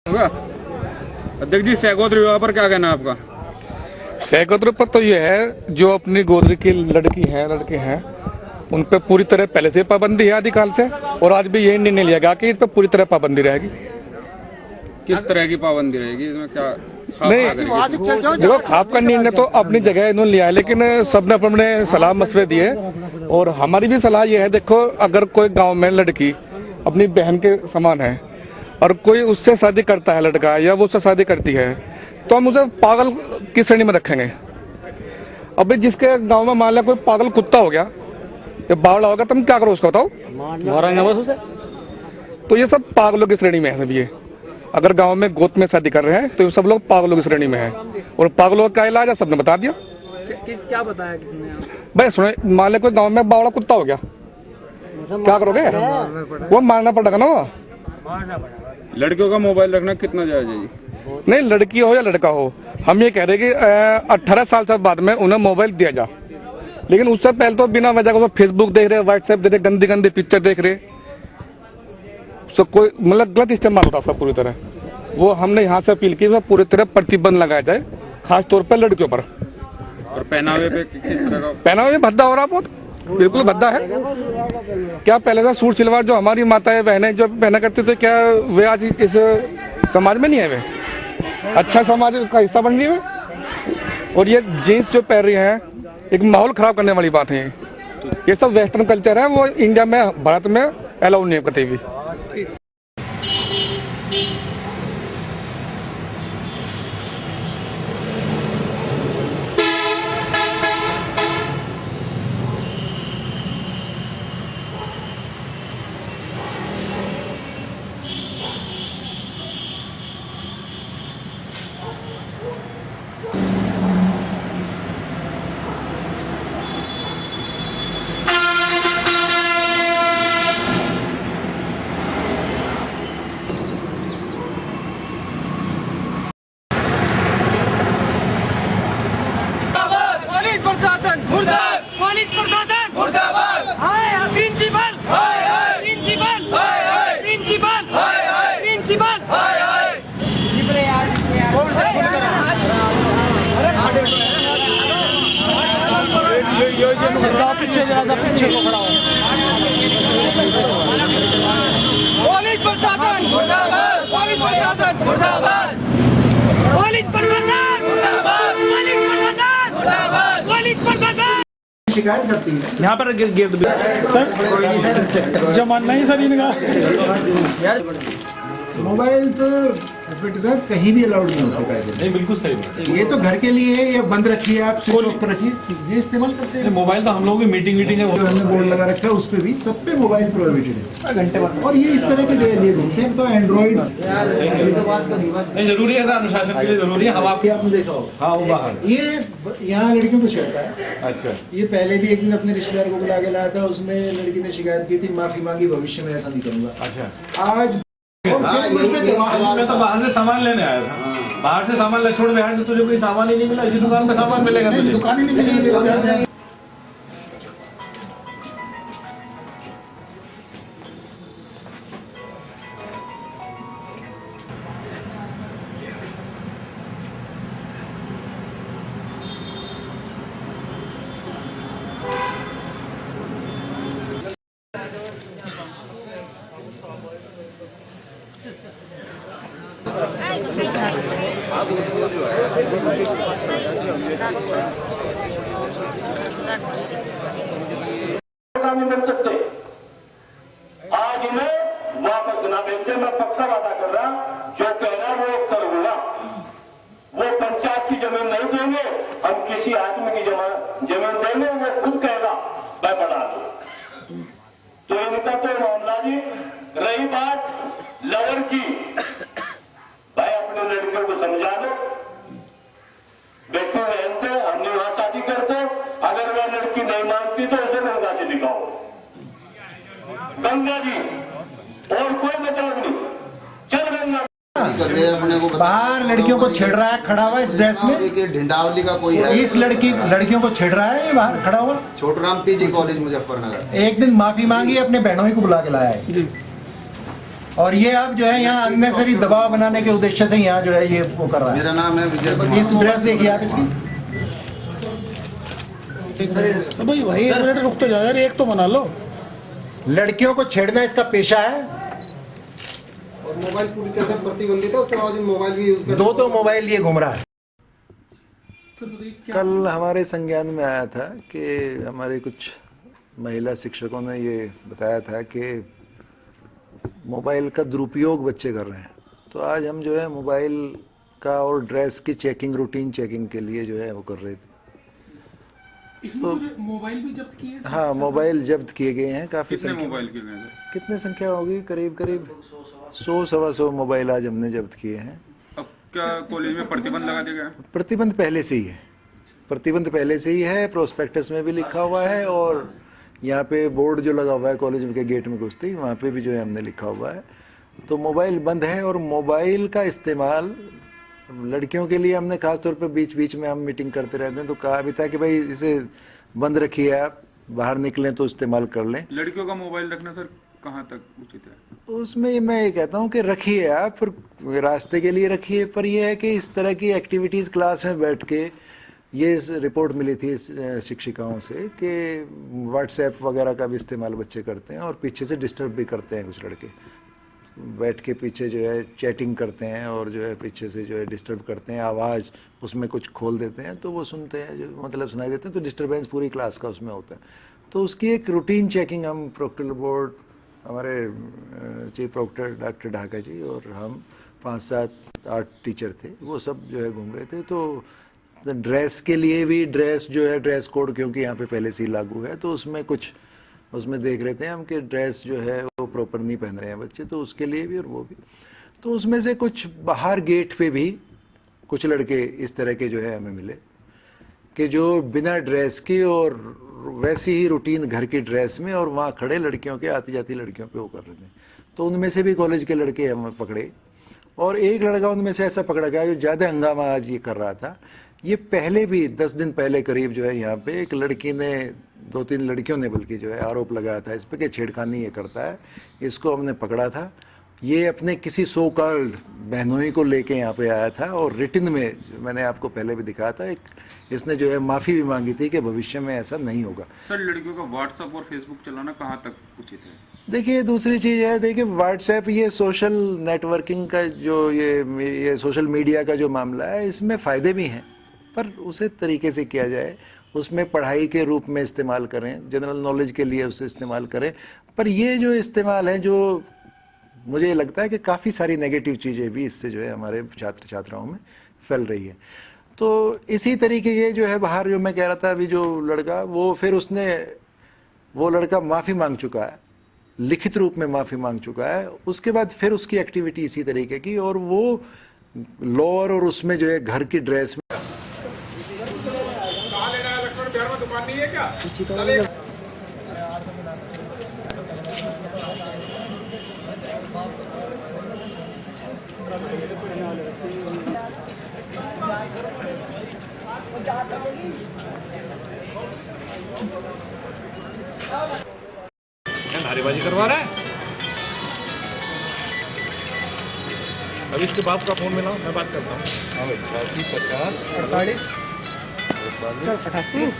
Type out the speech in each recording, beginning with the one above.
होगा। अध्यक्ष जी, सैकोत्र विवाह पर क्या कहना है आपका? सैकोत्र पर तो ये है, जो अपनी गोद की लड़की है लड़के हैं उन पर पूरी तरह पहले से पाबंदी है आदिकाल से, और आज भी यही निर्णय लिया गया कि इस पर पूरी तरह पाबंदी रहेगी। किस तरह की पाबंदी रहेगी इसमें? क्या नहीं, देखो खाप का निर्णय तो अपनी जगह इन्होंने लिया है, लेकिन सबने अपने सलाह मशवरे दिए और हमारी भी सलाह ये है। देखो, अगर कोई गांव में लड़की अपनी बहन के समान है और कोई उससे शादी करता है लड़का, या वो उससे शादी करती है, तो हम उसे पागल की श्रेणी में रखेंगे। अभी जिसके गांव में मान लिया कोई पागल कुत्ता हो गया या बावला होगा, तो हम क्या करो उसको, बताओ? मारेंगे बस उसे। तो ये सब पागलों की श्रेणी में है सब। ये अगर गांव में गोद में शादी कर रहे हैं तो सब लोग पागलों की श्रेणी में है। और पागलों का इलाज है सबने बता दिया। क्या बताया किसने? भाई सुनो, मान लिया कोई गांव में बावला कुत्ता हो गया, क्या करोगे? वो मारना पड़ेगा ना। वो लड़कियों का मोबाइल रखना कितना जायज है जी? नहीं, लड़की हो या लड़का हो, हम ये कह रहे कि 18 साल से बाद में उन्हें मोबाइल दिया जा। लेकिन उससे पहले तो बिना वजह को फेसबुक देख रहे, व्हाट्सएप देख रहे, गंदी गंदी पिक्चर देख रहे, उससे कोई मतलब गलत इस्तेमाल होता है पूरी तरह। वो हमने यहाँ से अपील की पूरी तरह प्रतिबंध लगाया जाए, खास तौर पर लड़कियों पर। और पहनावे पे किस तरह का? पहनावे भद्दा हो रहा, बहुत बिल्कुल भद्दा है। क्या पहले से सूट सलवार जो हमारी माताएं बहनें जो पहना करते थे, क्या वे आज इस समाज में नहीं है? वे अच्छा समाज का हिस्सा बन रही है। और ये जीन्स जो पहन रही है, एक माहौल खराब करने वाली बात है। ये सब वेस्टर्न कल्चर है, वो इंडिया में, भारत में अलाउ नहीं है कहीं भी। पीछे जरा सा पीछे को खड़ा हो। पुलिस प्रशासन मुर्दाबाद, पुलिस प्रशासन मुर्दाबाद, पुलिस प्रशासन मुर्दाबाद, पुलिस प्रशासन मुर्दाबाद, पुलिस प्रशासन। शिकायत करती है यहाँ पर गिर सर जमाना ही सर इनका। मोबाइल तो इंस्पेक्टर साहब कहीं भी अलाउड नहीं होते कायदे में। नहीं, बिल्कुल सही बात है। ये तो घर के लिए है, या बंद रखिए, आप स्विच ऑफ कर रखिए, ये इस्तेमाल करते हैं। मोबाइल तो हम लोग भी मीटिंग है जो हमने बोर्ड लगा रखा है उस पे भी, सब पे मोबाइल प्रोहिबिटेड है घंटे बाद। और ये इस तरह के लिए घूमते हैं, तो एंड्रॉइड नहीं जरूरी है, अनुशासन के लिए जरूरी है। हम आपने देखा हो। हाँ, वो बाहर ये यहाँ लड़कियों को छेड़ता है। अच्छा, ये पहले भी एक दिन अपने रिश्तेदार को बुला के लाया था, उसमें लड़की ने शिकायत की थी, माफी मांगी, भविष्य में ऐसा नहीं करूंगा। अच्छा। आज मैं तो बाहर से सामान लेने आया था। बाहर से सामान ले, छोड़ बिहार से तुझे कोई सामान ही नहीं मिला, इसी दुकान में सामान मिलेगा तुझे। दुकान ही नहीं मिलेगी। आज इन्हें वापस ना भेजे। मैं पक्का वादा कर रहा, जो कह रहा वो करूंगा। वो पंचायत की जमीन नहीं देंगे, हम किसी आदमी की जमीन देंगे, वो खुद कहेगा मैं बढ़ा दूं। तो इनका तो मामला जी। रही बात लवर की, भाई अपने लड़कियों को समझा दो। बेटी बहन थे, हमने वहां शादी करते, अगर वह लड़की नहीं मानती तो उसे गंगा जी दिखाओ, गंगा जी, और कोई मतलब नहीं। चल गंगा बाहर लड़कियों को छेड़ रहा है खड़ा हुआ इस ड्रेस में। ढिंडावली का कोई है, इस लड़कियों को छेड़ रहा है बाहर खड़ा हुआ। Chhotu Ram PG college Muzaffarnagar. एक दिन माफी मांगी, अपने बहनों ही को बुला के लाया है। और ये अब जो है यहाँ अननेसेसरी दबाव बनाने के उद्देश्य से यहाँ जो है ये वो कर रहा है। मेरा नाम है विजय कुमार। इस ड्रेस देखिए आप इसकी। तो भाई भाई 1 मिनट रुक तो जाओ यार, एक तो बना लो। लड़कियों को छेड़ना इसका पेशा है। और मोबाइल पूरी तरह से प्रतिबंधित है, उसके बावजूद मोबाइल भी यूज कर दो मोबाइल लिए घूम रहा है। कल हमारे संज्ञान में आया था कि हमारे कुछ महिला शिक्षकों ने ये बताया था कि मोबाइल का दुरुपयोग बच्चे कर रहे हैं। तो आज हम जो है मोबाइल का और ड्रेस की चेकिंग, रूटीन चेकिंग के लिए जो है वो कर रहे थे। इसमें तो मोबाइल भी जब्त किए? हाँ, मोबाइल जब्त किए गए हैं काफ़ी संख्या। मोबाइल किए गए? कितने संख्या होगी? करीब 100-125 मोबाइल आज हमने जब्त किए हैं। अब क्या कॉलेज में प्रतिबंध लगा दिया गया? प्रतिबंध पहले से ही है, प्रतिबंध पहले से ही है, प्रोस्पेक्टस में भी लिखा हुआ है और यहाँ पे बोर्ड जो लगा हुआ है कॉलेज के गेट में घुसते ही वहाँ पे भी जो है हमने लिखा हुआ है। तो मोबाइल बंद है। और मोबाइल का इस्तेमाल लड़कियों के लिए हमने खास तौर पे बीच बीच में हम मीटिंग करते रहते हैं तो कहा भी था कि भाई इसे बंद रखिए, आप बाहर निकलें तो इस्तेमाल कर लें। लड़कियों का मोबाइल रखना सर कहाँ तक उचित है? उसमें मैं ये कहता हूँ कि रखिए आप, रास्ते के लिए रखिए, पर यह है कि इस तरह की एक्टिविटीज़ क्लास में बैठ के, ये रिपोर्ट मिली थी शिक्षिकाओं से कि व्हाट्सएप वगैरह का भी इस्तेमाल बच्चे करते हैं और पीछे से डिस्टर्ब भी करते हैं। कुछ लड़के बैठ के पीछे जो है चैटिंग करते हैं और जो है पीछे से जो है डिस्टर्ब करते हैं, आवाज़ उसमें कुछ खोल देते हैं तो वो सुनते हैं, जो मतलब सुनाई देते हैं, तो डिस्टर्बेंस पूरी क्लास का उसमें होता है। तो उसकी एक रूटीन चेकिंग हम प्रोक्टर बोर्ड, हमारे चीफ प्रोक्टर डॉक्टर ढाका जी और हम 5-7-8 टीचर थे, वो सब जो है घूम रहे थे। तो ड्रेस के लिए भी, ड्रेस जो है ड्रेस कोड क्योंकि यहाँ पे पहले से ही लागू है, तो उसमें कुछ उसमें देख रहे थे हम कि ड्रेस जो है वो प्रॉपर नहीं पहन रहे हैं बच्चे, तो उसके लिए भी और वो भी। तो उसमें से कुछ बाहर गेट पे भी कुछ लड़के इस तरह के जो है हमें मिले कि जो बिना ड्रेस की और वैसी ही रूटीन घर की ड्रेस में और वहाँ खड़े लड़कियों के, आती जाती लड़कियों पे वो कर रहे थे। तो उनमें से भी कॉलेज के लड़के हम पकड़े और एक लड़का उनमें से ऐसा पकड़ा गया जो ज़्यादा हंगामा आज ये कर रहा था। ये पहले भी 10 दिन पहले करीब जो है यहाँ पे एक लड़की ने, 2-3 लड़कियों ने बल्कि जो है आरोप लगाया था इस पर कि छेड़खानी ये करता है। इसको हमने पकड़ा था। ये अपने किसी सो कॉल्ड बहनोई को लेके यहाँ पे आया था और रिटन में, जो मैंने आपको पहले भी दिखाया था, एक इसने जो है माफ़ी भी मांगी थी कि भविष्य में ऐसा नहीं होगा। सर, लड़कियों का व्हाट्सएप और फेसबुक चलाना कहाँ तक उचित है? देखिए, दूसरी चीज़ है, देखिए व्हाट्सएप ये सोशल नेटवर्किंग का जो ये सोशल मीडिया का जो मामला है, इसमें फ़ायदे भी हैं, पर उसे तरीके से किया जाए। उसमें पढ़ाई के रूप में इस्तेमाल करें, जनरल नॉलेज के लिए उसे इस्तेमाल करें। पर ये जो इस्तेमाल है, जो मुझे लगता है कि काफ़ी सारी नेगेटिव चीज़ें भी इससे जो है हमारे छात्र छात्राओं में फैल रही है। तो इसी तरीके ये जो है बाहर, जो मैं कह रहा था अभी, जो लड़का, वो फिर वो लड़का माफ़ी मांग चुका है, लिखित रूप में माफ़ी मांग चुका है। उसके बाद फिर उसकी एक्टिविटी इसी तरीके की, और वो लोअर और उसमें जो है घर की ड्रेस में। दुकान नहीं है क्या? नारेबाजी करवा रहा है। अभी इसके बाप का फोन मिला, मैं बात करता हूँ। 88 50 48 88।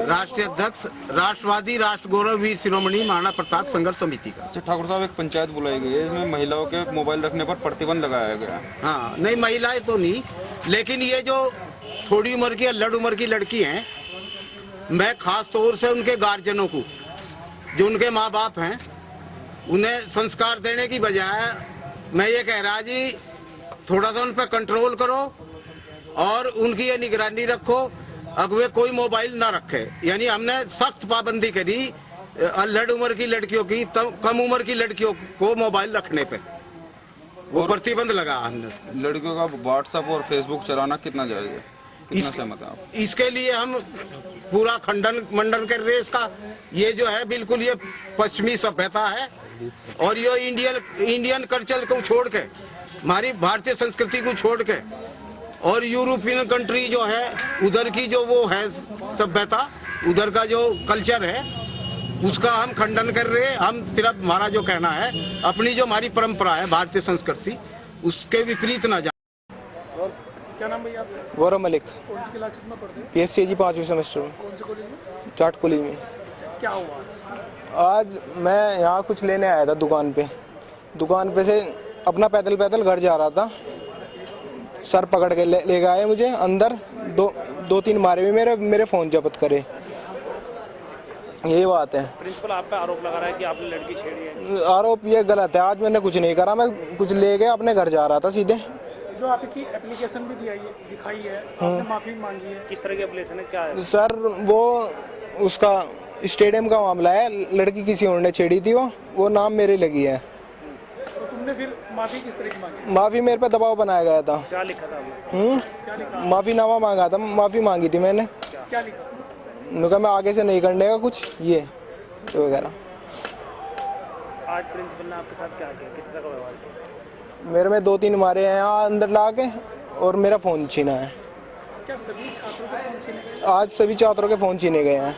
राष्ट्रीय अध्यक्ष राष्ट्रवादी राष्ट्र गौरव वीर शिरोमणि महाराणा प्रताप संघर्ष समिति का। अच्छा ठाकुर साहब, एक पंचायत बुलाई गई है, इसमें महिलाओं के मोबाइल रखने पर प्रतिबंध लगाया गया है। हाँ, नहीं महिलाएं तो नहीं, लेकिन ये जो थोड़ी उम्र की, लड़ उम्र की लड़की हैं, मैं खास तौर से उनके गार्जियनों को, जो उनके माँ बाप हैं, उन्हें संस्कार देने की बजाय मैं ये कह रहा जी, थोड़ा सा उन पर कंट्रोल करो और उनकी ये निगरानी रखो, अब वे कोई मोबाइल ना रखे। यानी हमने सख्त पाबंदी करी लड़ उम्र की लड़कियों की, कम उम्र की लड़कियों को मोबाइल रखने पे वो प्रतिबंध लगा हमने। लड़कियों का व्हाट्सएप और फेसबुक चलाना कितना जायज है? कितना सहमत हैं आप? इसके लिए हम पूरा खंडन मंडन कर रहे हैं इसका। ये जो है बिल्कुल ये पश्चिमी सभ्यता है और ये इंडियन कल्चर को छोड़ के, हमारी भारतीय संस्कृति को छोड़ के और यूरोपियन कंट्री जो है उधर की जो वो है सभ्यता, उधर का जो कल्चर है उसका हम खंडन कर रहे हैं। हम सिर्फ हमारा जो कहना है अपनी जो हमारी परंपरा है भारतीय संस्कृति उसके विपरीत ना जाए। क्या नाम भैया आपका? गौरव मलिक, कौन सी क्लासेस में पढ़ते हैं? PSCG 5वीं सेमेस्टर में, कौन से कॉलेज में? जाट कॉलेज में। क्या हुआ आज मैं यहाँ कुछ लेने आया था दुकान पे से अपना पैदल घर जा रहा था। सर पकड़ के ले गए मुझे अंदर, दो तीन मारे भी मेरे फ़ोन जब्त करे। यही बात है। प्रिंसिपल आप पे आरोप लगा रहा है कि आपने लड़की छेड़ी है। आरोप ये गलत है। आज मैंने कुछ नहीं करा, मैं कुछ ले गया अपने घर जा रहा था सीधे। जो आपकी एप्लीकेशन भी दिखाई है, आपने माफी मांगी है, किस तरह की एप्लीकेशन है, क्या है? सर वो उसका स्टेडियम का मामला है, लड़की किसी और ने छेड़ी थी, वो नाम मेरे लगी है। तो तुमने फिर माफी किस तरह की मांगी? माफी मेरे पे दबाव बनाया गया था। क्या लिखा था आपने? क्या लिखा? माफीनामा मांगा था, माफी मांगी थी मैंने। क्या लिखा? उन्होंने मैं आगे से नहीं करने का कुछ ये वगैरह। आज प्रिंसिपल ने आपके साथ क्या किया, किस तरह का व्यवहार किया? मेरे में 2-3 मारे हैं यहाँ अंदर ला के और मेरा फ़ोन छीना है। क्या सभी छात्रों के फ़ोन छीने? आज सभी छात्रों के फ़ोन छीने गए हैं।